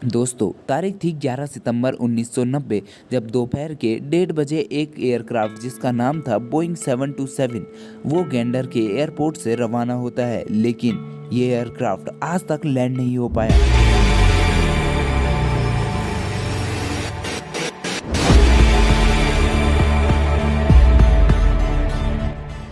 दोस्तों, तारीख थी 11 सितंबर 1990 जब दोपहर के 1:30 बजे एक एयरक्राफ्ट जिसका नाम था बोइंग 727 वो गेंडर के एयरपोर्ट से रवाना होता है, लेकिन ये एयरक्राफ्ट आज तक लैंड नहीं हो पाया।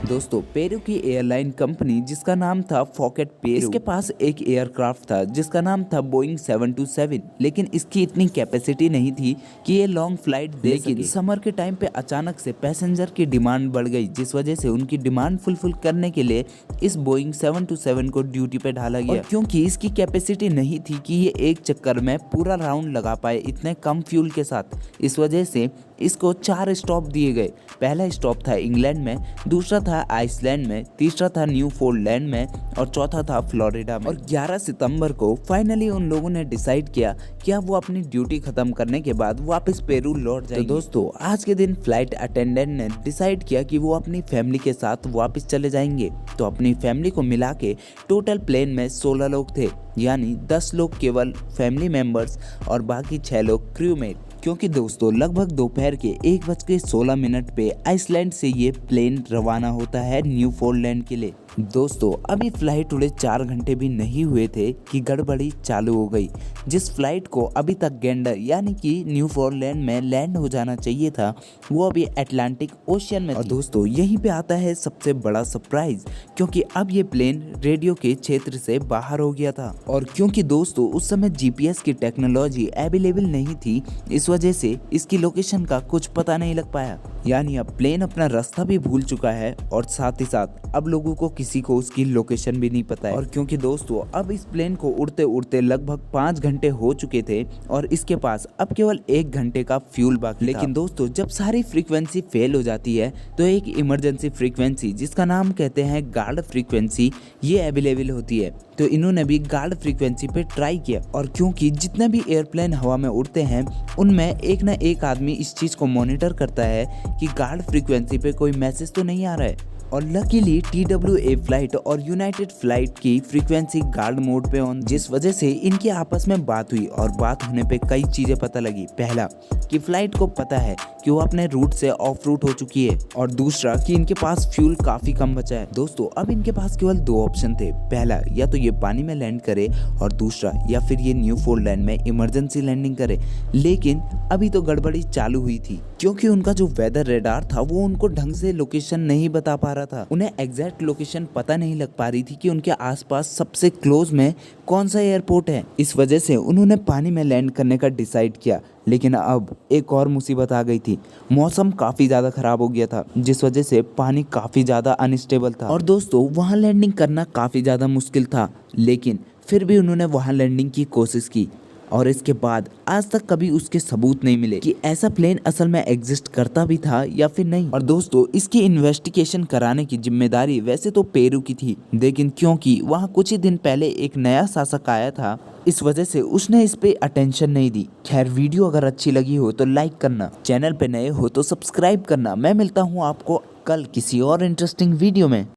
दोस्तों, पेरू की एयरलाइन कंपनी जिसका नाम था फॉकेट पेरू, इसके पास एक एयरक्राफ्ट था जिसका नाम था बोइंग 727, लेकिन इसकी इतनी कैपेसिटी नहीं थी कि ये लॉन्ग फ्लाइट दे सके। लेकिन समर के टाइम पे अचानक से पैसेंजर की डिमांड बढ़ गई, जिस वजह से उनकी डिमांड फुलफिल करने के लिए इस बोइंग 727 को ड्यूटी पे ढाला गया। और क्योंकि इसकी कैपेसिटी नहीं थी कि ये एक चक्कर में पूरा राउंड लगा पाए इतने कम फ्यूल के साथ, इस वजह से इसको 4 स्टॉप दिए गए। पहला स्टॉप था इंग्लैंड में, दूसरा था आइसलैंड में, तीसरा था न्यूफोनलैंड में और चौथा था फ्लोरिडा में। और 11 सितंबर को फाइनली उन लोगों ने डिसाइड किया कि अब वो अपनी ड्यूटी खत्म करने के बाद वापस पेरू लौट जाएंगे। तो दोस्तों, आज के दिन फ्लाइट अटेंडेंट ने डिसाइड किया कि वो अपनी फैमिली के साथ वापस चले जाएंगे। तो अपनी फैमिली को मिला के टोटल प्लेन में 16 लोग थे, यानी 10 लोग केवल फैमिली मेंबर्स और बाकी 6 लोग क्रू मेट। क्योंकि दोस्तों, लगभग दोपहर के 1:16 पे आइसलैंड से ये प्लेन रवाना होता है न्यूफोनलैंड के लिए। दोस्तों, अभी फ्लाइट उड़े 4 घंटे भी नहीं हुए थे कि गड़बड़ी चालू हो गई। जिस फ्लाइट को अभी तक गेंडर यानी कि न्यूफोनलैंड में लैंड हो जाना चाहिए था, वो अभी अटलांटिक ओशियन में थी। और दोस्तों, यहीं पे आता है सबसे बड़ा सरप्राइज, क्योंकि अब ये प्लेन रेडियो के क्षेत्र से बाहर हो गया था। और क्योंकि दोस्तों उस समय जीपीएस की टेक्नोलॉजी अवेलेबल नहीं थी, इस वजह से इसकी लोकेशन का कुछ पता नहीं लग पाया। यानी अब प्लेन अपना रास्ता भी भूल चुका है और साथ ही साथ अब लोगों को किसी को उसकी लोकेशन भी नहीं पता है। और क्योंकि दोस्तों अब इस प्लेन को उड़ते उड़ते लगभग 5 घंटे हो चुके थे और इसके पास अब केवल 1 घंटे का फ्यूल बाकी। लेकिन दोस्तों, जब सारी फ्रीक्वेंसी फेल हो जाती है तो एक इमरजेंसी फ्रीक्वेंसी जिसका नाम कहते हैं गार्ड फ्रीक्वेंसी, ये अवेलेबल होती है। तो इन्होंने भी गार्ड फ्रीक्वेंसी पे ट्राई किया। और क्योंकि जितने भी एयरप्लेन हवा में उड़ते हैं उनमें एक ना एक आदमी इस चीज़ को मॉनिटर करता है कि गार्ड फ्रीक्वेंसी पे कोई मैसेज तो नहीं आ रहा है। और लकीली TWA फ्लाइट और यूनाइटेड फ्लाइट की फ्रीक्वेंसी गार्ड मोड पे ऑन, जिस वजह से इनकी आपस में बात हुई और बात होने पे कई चीज़ें पता लगी। पहला कि फ्लाइट को पता है कि वो अपने रूट से ऑफ रूट हो चुकी है, और दूसरा कि इनके पास फ्यूल काफ़ी कम बचा है। दोस्तों, अब इनके पास केवल 2 ऑप्शन थे। पहला, या तो ये पानी में लैंड करे, और दूसरा या फिर ये न्यूफोनलैंड में इमरजेंसी लैंडिंग करे। लेकिन अभी तो गड़बड़ी चालू हुई थी, क्योंकि उनका जो वेदर रेडार था वो उनको ढंग से लोकेशन नहीं बता पा रहा था। उन्हें एग्जैक्ट लोकेशन पता नहीं लग पा रही थी कि उनके आसपास सबसे क्लोज में कौन सा एयरपोर्ट है। इस वजह से उन्होंने पानी में लैंड करने का डिसाइड किया। लेकिन अब एक और मुसीबत आ गई थी। मौसम काफ़ी ज़्यादा ख़राब हो गया था, जिस वजह से पानी काफ़ी ज़्यादा अनस्टेबल था। और दोस्तों, वहाँ लैंडिंग करना काफ़ी ज़्यादा मुश्किल था, लेकिन फिर भी उन्होंने वहाँ लैंडिंग की कोशिश की। और इसके बाद आज तक कभी उसके सबूत नहीं मिले कि ऐसा प्लेन असल में एग्जिस्ट करता भी था या फिर नहीं। और दोस्तों, इसकी इन्वेस्टिगेशन कराने की जिम्मेदारी वैसे तो पेरू की थी, लेकिन क्योंकि वहाँ कुछ ही दिन पहले एक नया शासक आया था, इस वजह से उसने इस पे अटेंशन नहीं दी। खैर, वीडियो अगर अच्छी लगी हो तो लाइक करना, चैनल पे नए हो तो सब्सक्राइब करना। मैं मिलता हूँ आपको कल किसी और इंटरेस्टिंग वीडियो में।